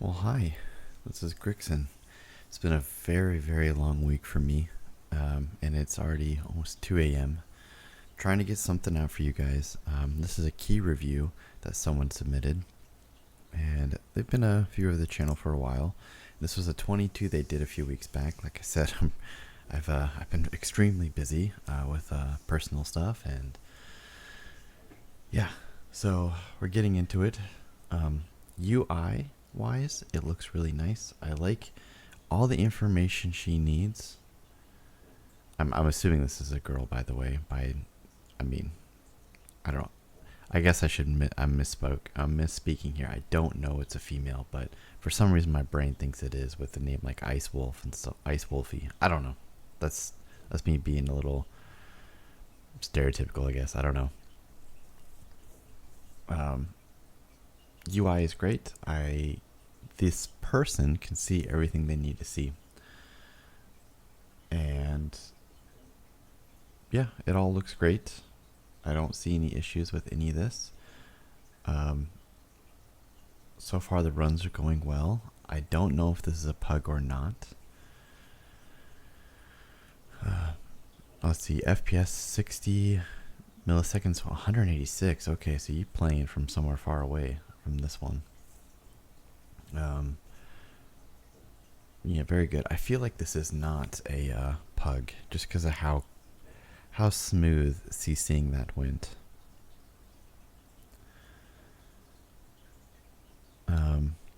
Well, hi, this is Grixon. It's been a very, very long week for me, and it's already almost 2 a.m. Trying to get something out for you guys. This is a key review that someone submitted, and they've been a viewer of the channel for a while. This was a 22 they did a few weeks back. Like I said, I've been extremely busy with personal stuff, and yeah, so we're getting into it. UI wise, it looks really nice. I like all the information she needs. I'm assuming this is a girl, by the way. I mean, I don't. I guess I should admit I misspoke. I'm misspeaking here. I don't know it's a female, but for some reason my brain thinks it is with the name like Icewolf and so Icewolfy. I don't know. That's me being a little stereotypical, I guess. I don't know. Um, UI is great. This person can see everything they need to see, and yeah, it all looks great. I don't see any issues with any of this. Um, so far the runs are going well. I don't know if this is a pug or not. Let's see, FPS 60 milliseconds, 186. Okay, so you playing from somewhere far away from this one. Yeah, very good. I feel like this is not a pug, just because of how smooth CCing that went.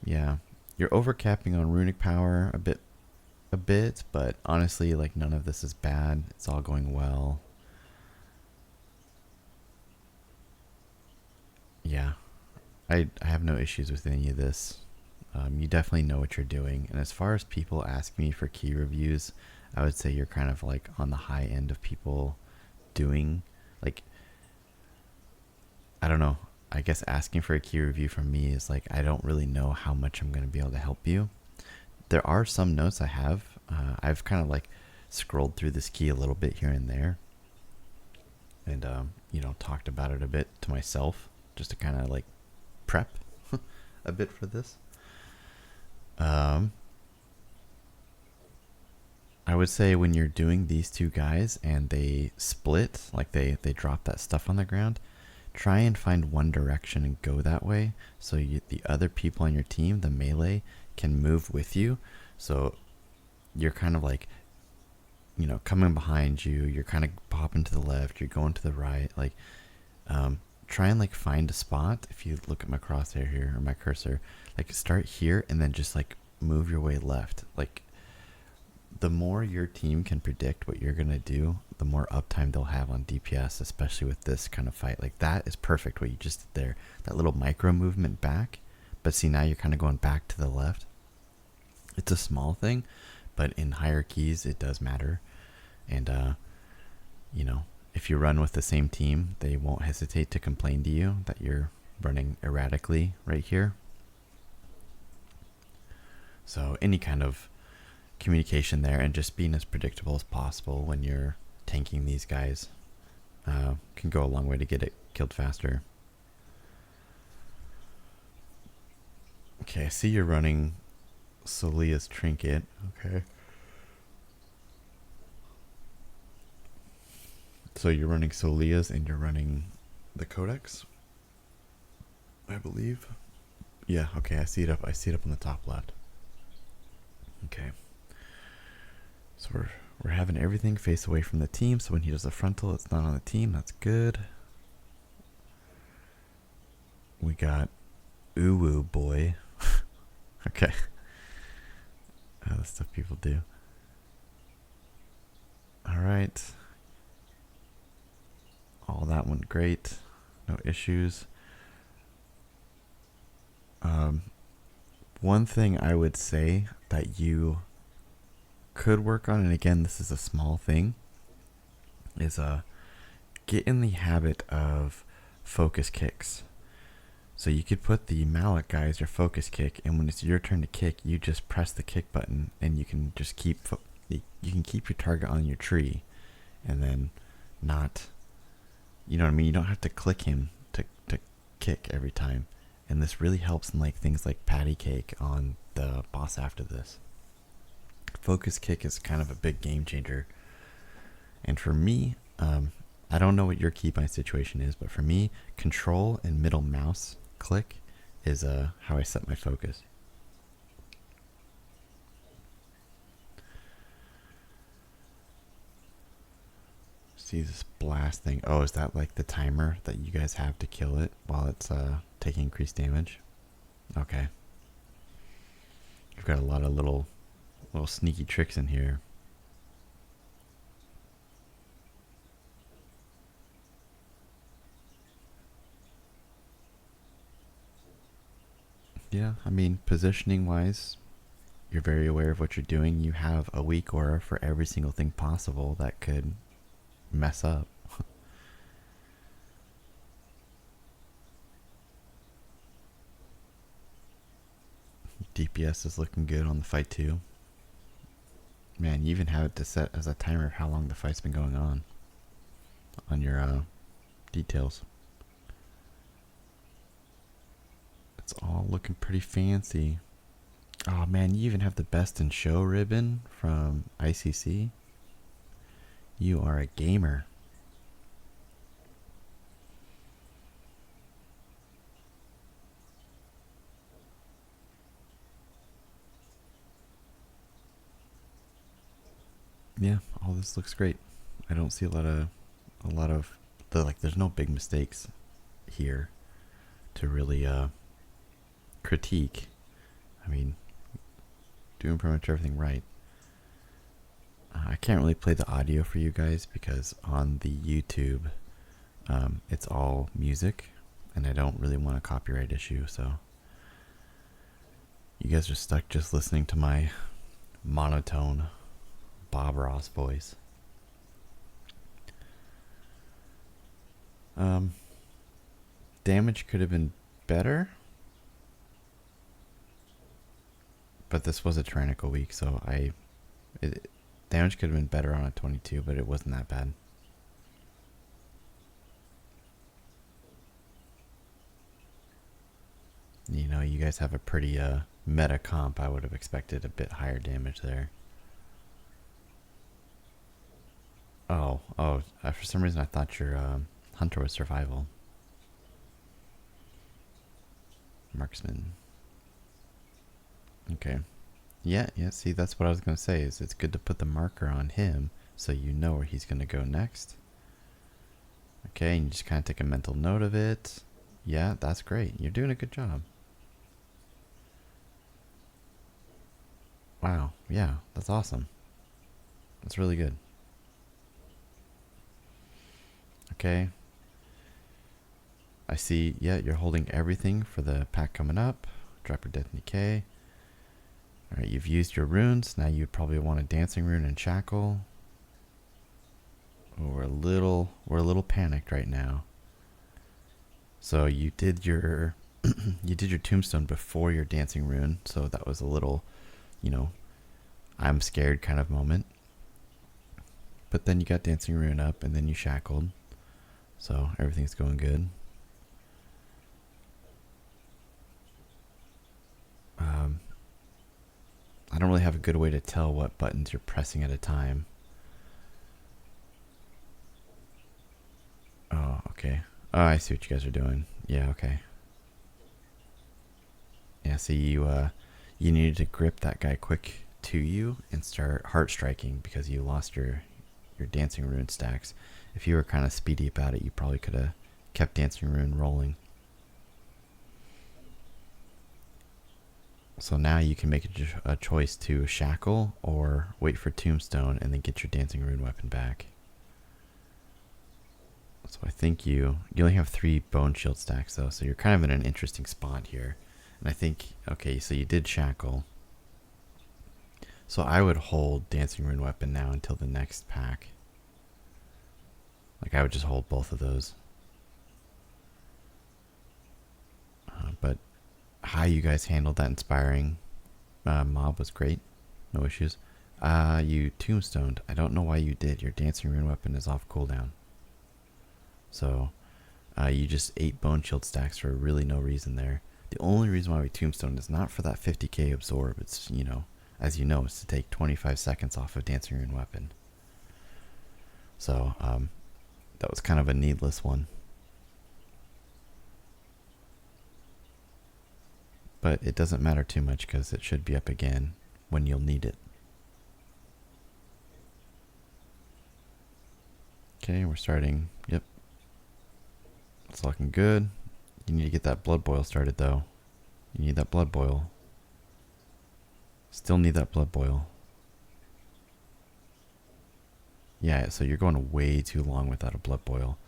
Yeah, you're overcapping on runic power a bit, but honestly, like none of this is bad. It's all going well. Yeah, I have no issues with any of this. You definitely know what you're doing. And as far as people ask me for key reviews, I would say you're kind of like on the high end of people doing, like, I don't know. I guess asking for a key review from me is like, I don't really know how much I'm going to be able to help you. There are some notes I have. I've kind of like scrolled through this key a little bit here and there, and talked about it a bit to myself just to kind of like prep a bit for this. Um, I would say when you're doing these two guys and they split, like they drop that stuff on the ground, try and find one direction and go that way, so the other people on your team, the melee, can move with you. So you're kind of like, coming behind you, you're kind of popping to the left, you're going to the right, like, try and like find a spot. If you look at my crosshair here, or my cursor, like start here and then just like move your way left. Like, the more your team can predict what you're gonna do, the more uptime they'll have on DPS, especially with this kind of fight. Like, that is perfect what you just did there. That little micro movement back, but see, now you're kind of going back to the left. It's a small thing, but in higher keys it does matter. And if you run with the same team, they won't hesitate to complain to you that you're running erratically right here. So any kind of communication there, and just being as predictable as possible when you're tanking these guys, can go a long way to get it killed faster. Okay, I see you're running Solia's Trinket. Okay. So you're running Solia's and you're running the Codex, I believe. Yeah, okay, I see it up on the top left. Okay. So we're having everything face away from the team, so when he does the frontal, it's not on the team. That's good. We got Uwu boy. Okay. The stuff people do. Alright. All that went great. No issues. One thing I would say that you could work on, and again, this is a small thing, is get in the habit of focus kicks. So you could put the mallet guy as your focus kick, and when it's your turn to kick, you just press the kick button, and you can just keep your target on your tree, and then not, you know what I mean? You don't have to click him to kick every time. And this really helps in like things like patty cake on the boss after this. Focus kick is kind of a big game changer. And for me, I don't know what your keybind situation is, but for me, control and middle mouse click is how I set my focus. See this blast thing. Oh, is that like the timer that you guys have to kill it while it's taking increased damage? Okay. You've got a lot of little sneaky tricks in here. Yeah, I mean, positioning wise, you're very aware of what you're doing. You have a weak aura for every single thing possible that could mess up. DPS is looking good on the fight too. Man, you even have it to set as a timer of how long the fight's been going on your details. It's all looking pretty fancy. Oh man, you even have the best in show ribbon from ICC. You are a gamer. Yeah, all this looks great. I don't see a lot of there's no big mistakes here to really critique. I mean, doing pretty much everything right. I can't really play the audio for you guys because on the YouTube, it's all music, and I don't really want a copyright issue, so you guys are stuck just listening to my monotone Bob Ross voice. Damage could have been better, but this was a tyrannical week, so damage could have been better on a 22, but it wasn't that bad. You know, you guys have a pretty meta comp. I would have expected a bit higher damage there. Oh, for some reason I thought your hunter was survival. Marksman. Okay. Yeah, see, that's what I was going to say, is it's good to put the marker on him so you know where he's going to go next. Okay, and you just kind of take a mental note of it. Yeah, that's great. You're doing a good job. Wow, yeah, that's awesome. That's really good. Okay. I see, yeah, you're holding everything for the pack coming up. Drop your death and decay. Alright, you've used your runes. Now you probably want a dancing rune and shackle. Oh, we're a little panicked right now. So you did your you did your tombstone before your dancing rune, so that was a little, I'm scared kind of moment. But then you got dancing rune up and then you shackled. So everything's going good. I don't really have a good way to tell what buttons you're pressing at a time. Oh, okay. Oh, I see what you guys are doing. Yeah, okay. Yeah, see, you needed to grip that guy quick to you and start heart striking because you lost your dancing rune stacks. If you were kind of speedy about it, you probably could have kept dancing rune rolling. So now you can make a choice to shackle or wait for tombstone and then get your dancing rune weapon back. So I think you only have 3 bone shield stacks though, so you're kind of in an interesting spot here. And I think, okay, so you did shackle. So I would hold dancing rune weapon now until the next pack. Like I would just hold both of those. But how you guys handled that inspiring mob was great. No issues. You tombstoned. I don't know why you did. Your dancing rune weapon is off cooldown. So you just ate bone shield stacks for really no reason there. The only reason why we tombstone is not for that 50k absorb. It's, as you know, it's to take 25 seconds off of Dancing Rune Weapon. So, that was kind of a needless one. But it doesn't matter too much because it should be up again when you'll need it. Okay, we're starting. Yep. It's looking good. You need to get that blood boil started though. You need that blood boil. Still need that blood boil. Yeah, so you're going way too long without a blood boil.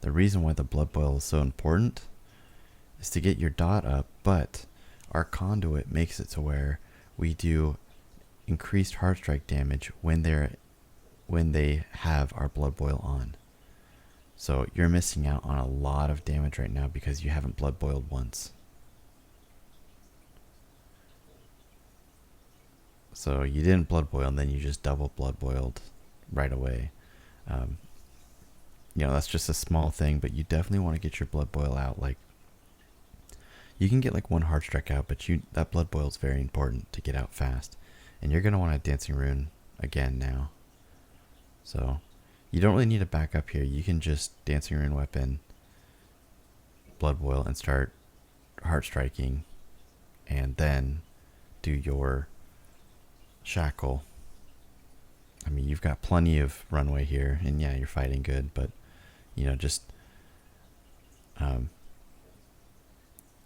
The reason why the blood boil is so important is to get your dot up, but our conduit makes it to where we do increased hard strike damage when they have our blood boil on. So you're missing out on a lot of damage right now because you haven't blood boiled once. So you didn't blood boil and then you just double blood boiled right away. That's just a small thing, but you definitely want to get your blood boil out. Like, you can get like one hard strike out, but that blood boil is very important to get out fast. And you're going to want a Dancing Rune again now. So you don't really need to back up here. You can just Dancing Rune Weapon, blood boil, and start hard striking, and then do your shackle. I mean, you've got plenty of runway here, and yeah, you're fighting good, but just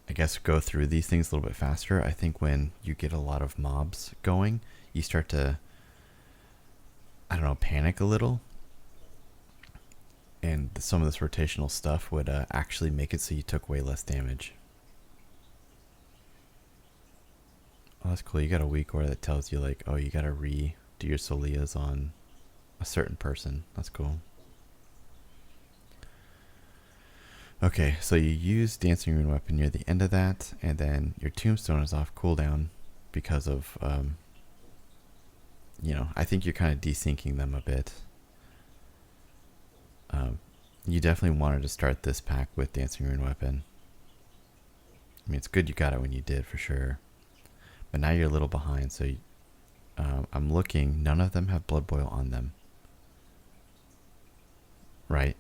I guess go through these things a little bit faster. I think when you get a lot of mobs going, you start to, panic a little. And some of this rotational stuff would actually make it so you took way less damage. Oh, that's cool. You got a weak order that tells you like, oh, you got to redo your Solias on a certain person. That's cool. Okay, so you use Dancing Rune Weapon near the end of that, and then your Tombstone is off cooldown because of, I think you're kind of desyncing them a bit. You definitely wanted to start this pack with Dancing Rune Weapon. I mean, it's good you got it when you did, for sure. But now you're a little behind, so I'm looking. None of them have Blood Boil on them. Right?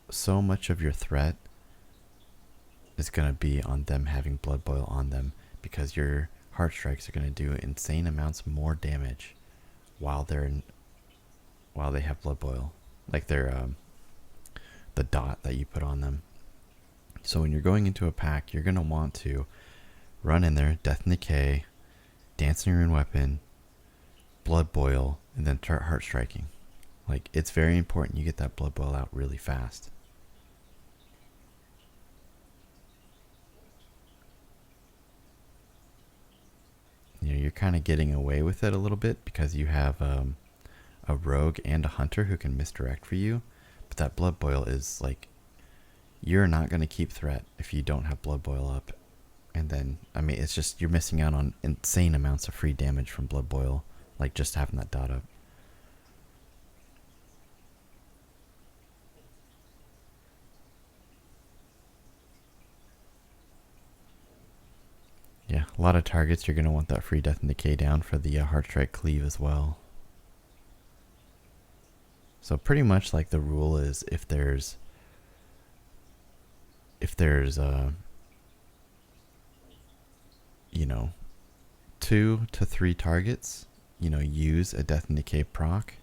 So much of your threat is going to be on them having Blood Boil on them, because your Heart Strikes are going to do insane amounts more damage while they have Blood Boil. Like they're the dot that you put on them. So when you're going into a pack, you're going to want to run in there, Death and Decay, Dancing Rune Weapon, Blood Boil, and then start Heart Striking. Like, it's very important you get that Blood Boil out really fast. You're kind of getting away with it a little bit because you have a rogue and a hunter who can misdirect for you. But that Blood Boil is like, you're not going to keep threat if you don't have Blood Boil up. And then, I mean, it's just, you're missing out on insane amounts of free damage from Blood Boil, like just having that dot up. Yeah, a lot of targets, you're going to want that free Death and Decay down for the Heart Strike Cleave as well. So pretty much like the rule is if there's 2 to 3 targets, use a Death and Decay proc.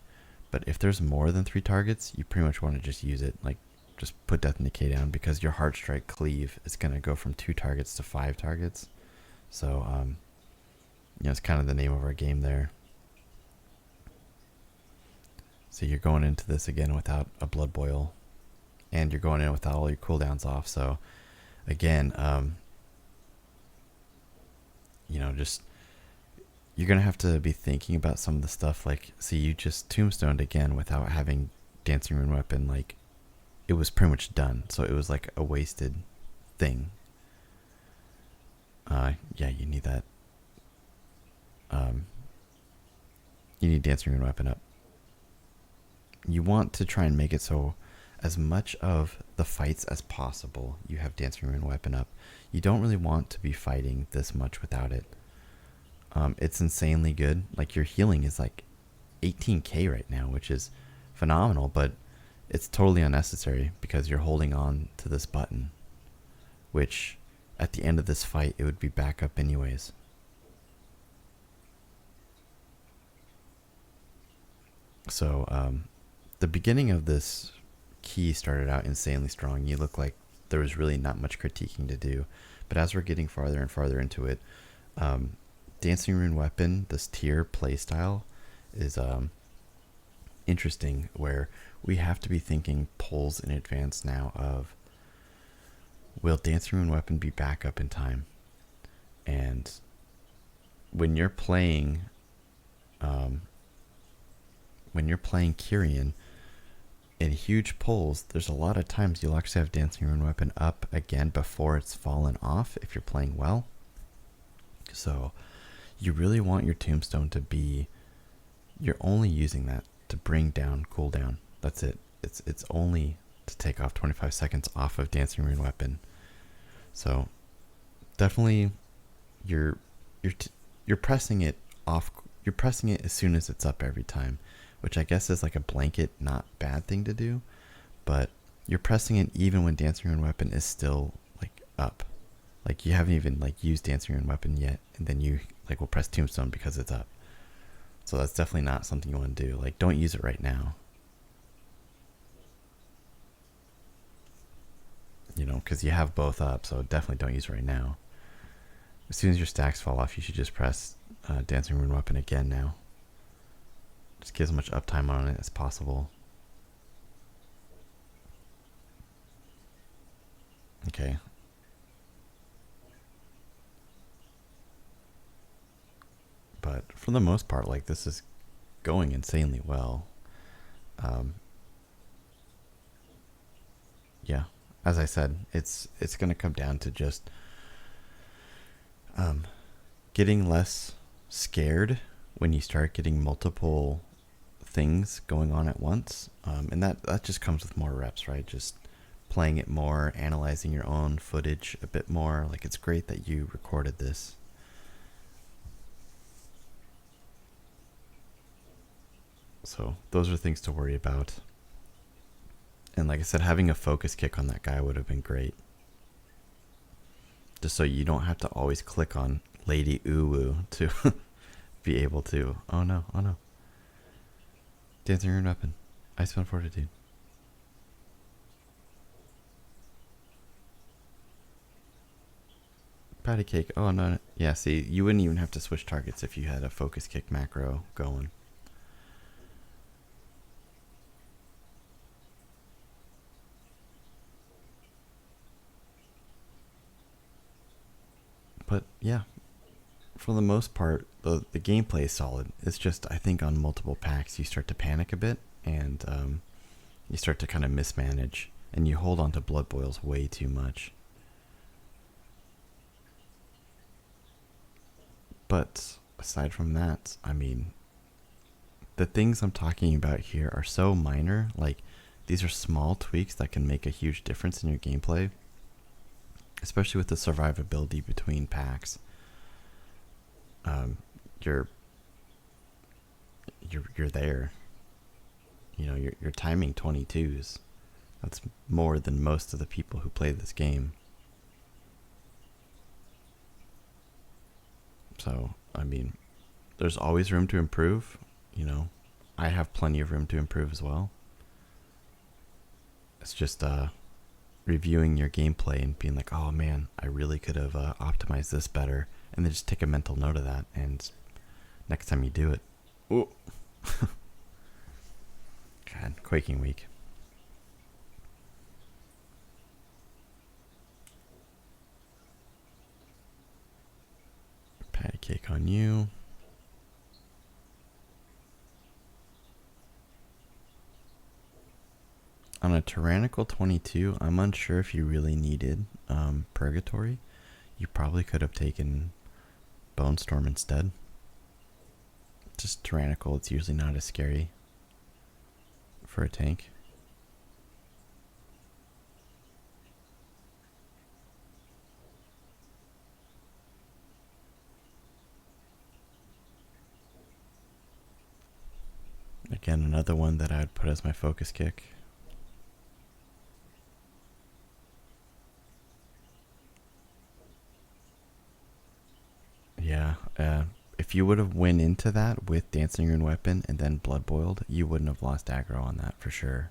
But if there's more than 3 targets, you pretty much want to just use it. Like, just put Death and Decay down, because your Heart Strike Cleave is going to go from 2 targets to 5 targets. So, it's kind of the name of our game there. So you're going into this again without a Blood Boil, and you're going in without all your cooldowns off. So, again, just, you're going to have to be thinking about some of the stuff. Like, see, you just tombstoned again without having Dancing Rune Weapon. Like, it was pretty much done. So it was like a wasted thing. Yeah, you need that. You need Dancing Rune Weapon up. You want to try and make it so as much of the fights as possible, you have Dancing Rune Weapon up. You don't really want to be fighting this much without it. It's insanely good. Like, your healing is like 18k right now, which is phenomenal, but it's totally unnecessary because you're holding on to this button, which at the end of this fight, it would be back up anyways. So, the beginning of this key started out insanely strong. You look like there was really not much critiquing to do, but as we're getting farther and farther into it, Dancing Rune Weapon, this tier playstyle, is interesting, where we have to be thinking pulls in advance now of, will Dancing Rune Weapon be back up in time? And when you're playing Kyrian in huge pulls, there's a lot of times you'll actually have Dancing Rune Weapon up again before it's fallen off if you're playing well. So you really want your Tombstone to be, you're only using that to bring down cooldown. That's it. It's only to take off 25 seconds off of Dancing Rune Weapon. So definitely you're pressing it off. You're pressing it as soon as it's up every time, which I guess is like a blanket not bad thing to do, but you're pressing it even when Dancing Rune Weapon is still like up. Like, you haven't even like used Dancing Rune Weapon yet, and then you like will press Tombstone because it's up. So that's definitely not something you want to do. Like, don't use it right now. You know, because you have both up, so definitely don't use it right now. As soon as your stacks fall off, you should just press Dancing Rune Weapon again now. Just get as much uptime on it as possible. Okay. But for the most part, like, this is going insanely well. Yeah, as I said, it's going to come down to just getting less scared when you start getting multiple things going on at once, and that just comes with more reps, right? Just playing it more, analyzing your own footage a bit more. Like, it's great that you recorded this. So those are things to worry about. And like I said, having a focus kick on that guy would have been great. Just so you don't have to always click on Lady Uwu to be able to... Oh no, oh no. Dancing Rune Weapon. Icewind Fortitude. Patty cake. Oh no. Yeah, see, you wouldn't even have to switch targets if you had a focus kick macro going. But yeah, for the most part, the gameplay is solid. It's just, I think on multiple packs you start to panic a bit, and you start to kind of mismanage, and you hold on to blood boils way too much. But aside from that, I mean, the things I'm talking about here are so minor. Like, these are small tweaks that can make a huge difference in your gameplay, especially with the survivability between packs. You're there. You know, you're timing 22s. That's more than most of the people who play this game. So, I mean, there's always room to improve. You know, I have plenty of room to improve as well. It's just reviewing your gameplay and being like, oh man, I really could have optimized this better, and then just take a mental note of that, and next time you do it. Ooh. God, Quaking Week. Patty cake on you. On a Tyrannical 22, I'm unsure if you really needed Purgatory. You probably could have taken Bone Storm instead. Just Tyrannical, it's usually not as scary for a tank. again, another one that I would put as my focus kick. Yeah, if you would have went into that with Dancing Rune Weapon and then Blood Boiled, you wouldn't have lost aggro on that for sure.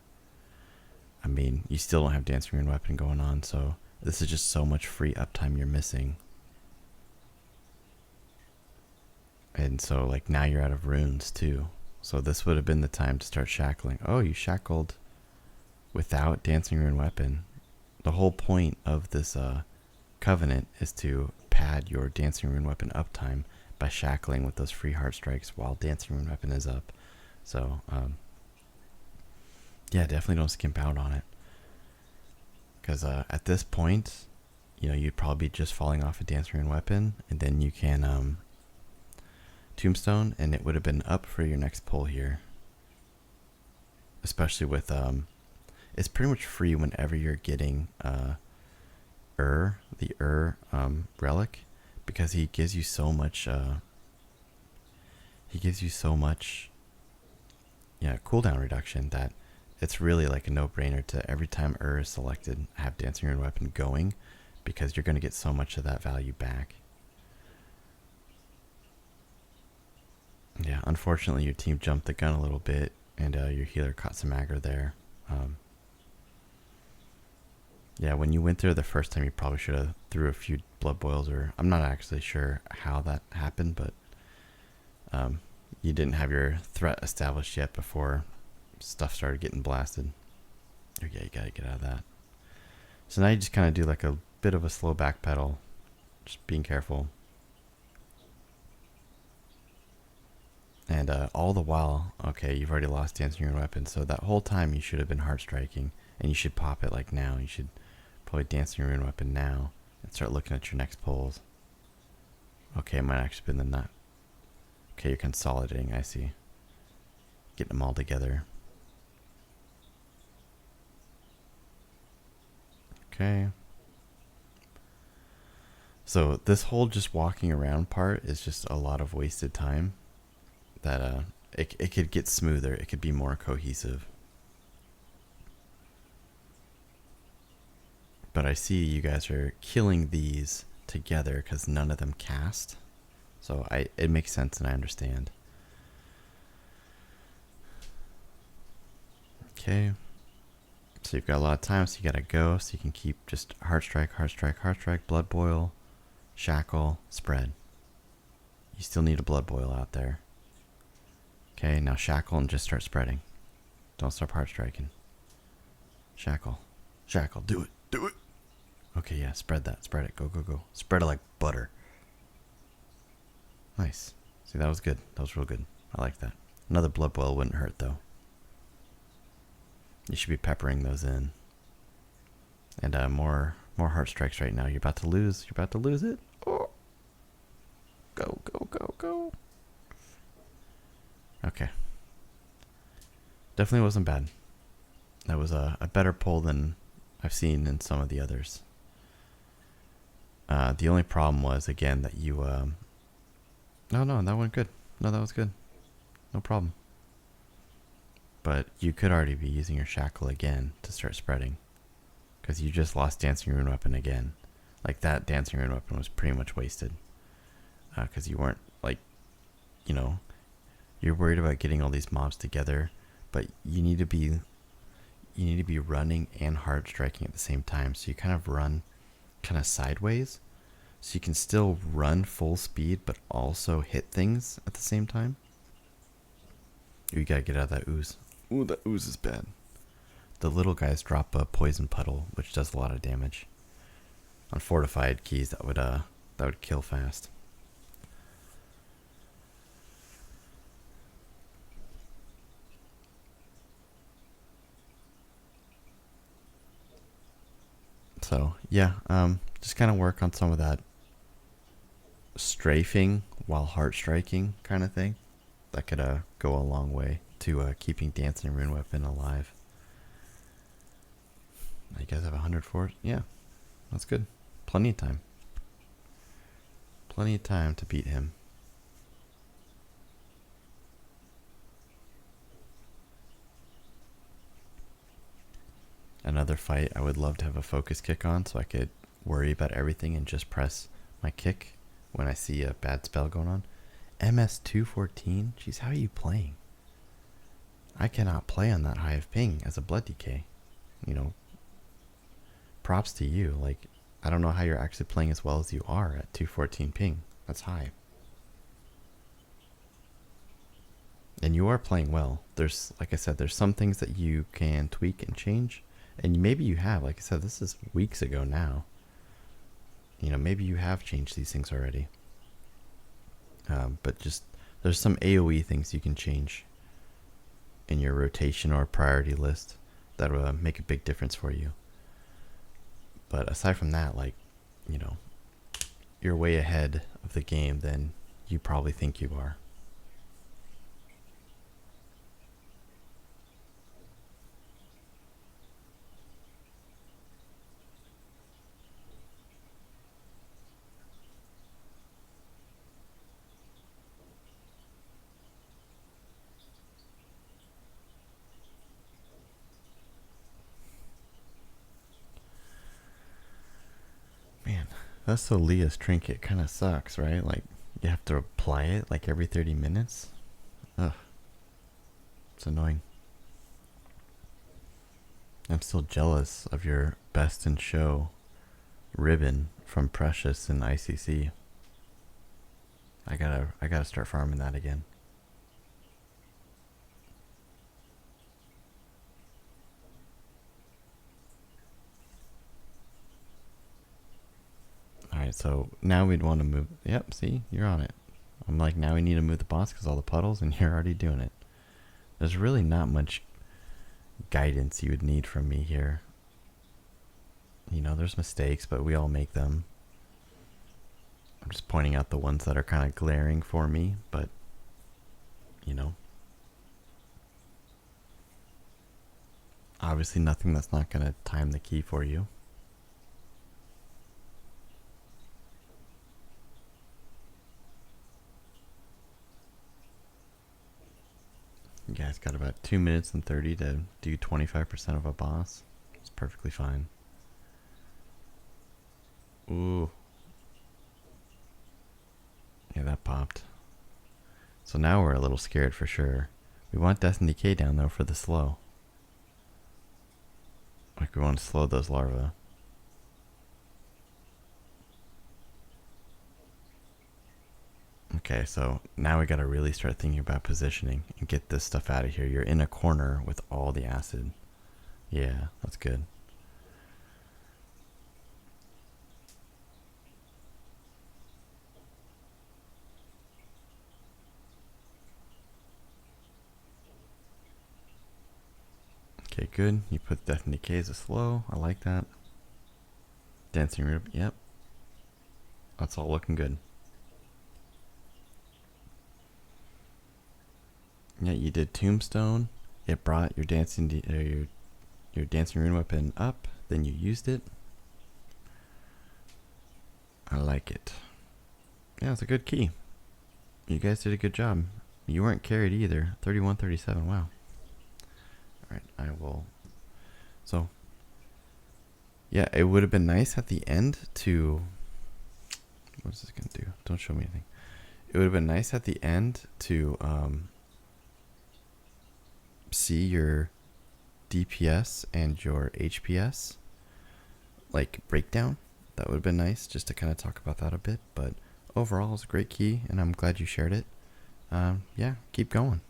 I mean, you still don't have Dancing Rune Weapon going on, so this is just so much free uptime you're missing. And so, like, now you're out of runes too. So this would have been the time to start shackling. Oh, you shackled without Dancing Rune Weapon. The whole point of this covenant is to pad your Dancing Rune Weapon uptime by shackling with those free heart strikes while Dancing Rune Weapon is up. So, yeah, definitely don't skimp out on it. Because at this point, you know, you'd probably be just falling off a Dancing Rune Weapon, and then you can Tombstone, and it would have been up for your next pull here. Especially with, it's pretty much free whenever you're getting the relic, because he gives you so much cooldown reduction that it's really like a no-brainer to every time is selected have Dancing Rune Weapon going, because you're going to get so much of that value back. Yeah, unfortunately your team jumped the gun a little bit, and your healer caught some aggro there. Yeah, when you went there the first time, you probably should have threw a few blood boils, or I'm not actually sure how that happened, but you didn't have your threat established yet before stuff started getting blasted. Oh yeah, you gotta get out of that. So now you just kind of do like a bit of a slow back pedal, just being careful. And all the while, okay, you've already lost Dancing Rune Weapon, so that whole time you should have been heart striking, and you should pop it like now. You should probably Dancing Rune Weapon now and start looking at your next pulls. Okay, it might actually been the nut. Okay, you're consolidating, I see. Getting them all together. Okay. So this whole just walking around part is just a lot of wasted time. That it could get smoother. It could be more cohesive. But I see you guys are killing these together because none of them cast. So it makes sense and I understand. Okay. So you've got a lot of time, so you gotta go. So you can keep just heart strike, blood boil, shackle, spread. You still need a blood boil out there. Okay, now shackle and just start spreading. Don't stop heart striking. Shackle. Shackle. Do it. Do it. Okay, yeah, spread that. Spread it. Go, go, go. Spread it like butter. Nice. See, that was good. That was real good. I like that. Another blood boil wouldn't hurt, though. You should be peppering those in. And more heart strikes right now. You're about to lose. You're about to lose it. Oh. Go, go, go, go. Okay. Definitely wasn't bad. That was a better pull than I've seen in some of the others. The only problem was, again, that you... No, that went good. No, that was good. No problem. But you could already be using your shackle again to start spreading. Because you just lost Dancing Rune Weapon again. Like, that Dancing Rune Weapon was pretty much wasted. Because you weren't, like, you know... You're worried about getting all these mobs together, but you need to be running and hard striking at the same time. So you kind of run kind of sideways, so you can still run full speed, but also hit things at the same time. You gotta get out of that ooze. Ooh, that ooze is bad. The little guys drop a poison puddle, which does a lot of damage. On fortified keys, that would kill fast. So yeah, just kind of work on some of that strafing while heart striking kind of thing. That could go a long way to keeping Dancing Rune Weapon alive. You guys have 100 for it? Yeah, that's good. Plenty of time. Plenty of time to beat him. another fight I would love to have a focus kick on so I could worry about everything and just press my kick when I see a bad spell going on. MS214? Jeez, how are you playing? I cannot play on that high of ping as a blood DK. You know, props to you. Like, I don't know how you're actually playing as well as you are at 214 ping. That's high. And you are playing well. There's, like I said, there's some things that you can tweak and change. And maybe you have. Like I said, this is weeks ago now. You know, maybe you have changed these things already. But just, there's some AoE things you can change in your rotation or priority list that will make a big difference for you. But aside from that, like, you know, you're way ahead of the game than you probably think you are. Man, that's so Leah's trinket kind of sucks, right? Like, you have to apply it like every 30 minutes. Ugh. It's annoying. I'm still jealous of your best in show ribbon from Precious and ICC. I gotta start farming that again. Alright, so now we'd want to move. Yep, see? You're on it. I'm like, now we need to move the boss because all the puddles, and you're already doing it. There's really not much guidance you would need from me here. You know, there's mistakes, but we all make them. I'm just pointing out the ones that are kind of glaring for me, but, you know. Obviously nothing that's not going to time the key for you. You guys got about 2 minutes and 30 to do 25% of a boss. It's perfectly fine. Ooh. Yeah, that popped. So now we're a little scared for sure. We want Death and Decay down though for the slow. Like, we want to slow those larvae. Okay, so now we gotta really start thinking about positioning and get this stuff out of here. You're in a corner with all the acid. Yeah, that's good. Okay, good. You put Death and Decay as a slow. I like that. Dancing Rib. Yep. That's all looking good. Yeah, you did Tombstone. It brought your your dancing rune weapon up. Then you used it. I like it. Yeah, it's a good key. You guys did a good job. You weren't carried either. 31-37. Wow. Alright, I will. So, yeah, it would have been nice at the end to. What is this going to do? Don't show me anything. It would have been nice at the end to see your DPS and your HPS like breakdown. That would have been nice just to kind of talk about that a bit. But overall, it's a great key, and I'm glad you shared it. Yeah, keep going.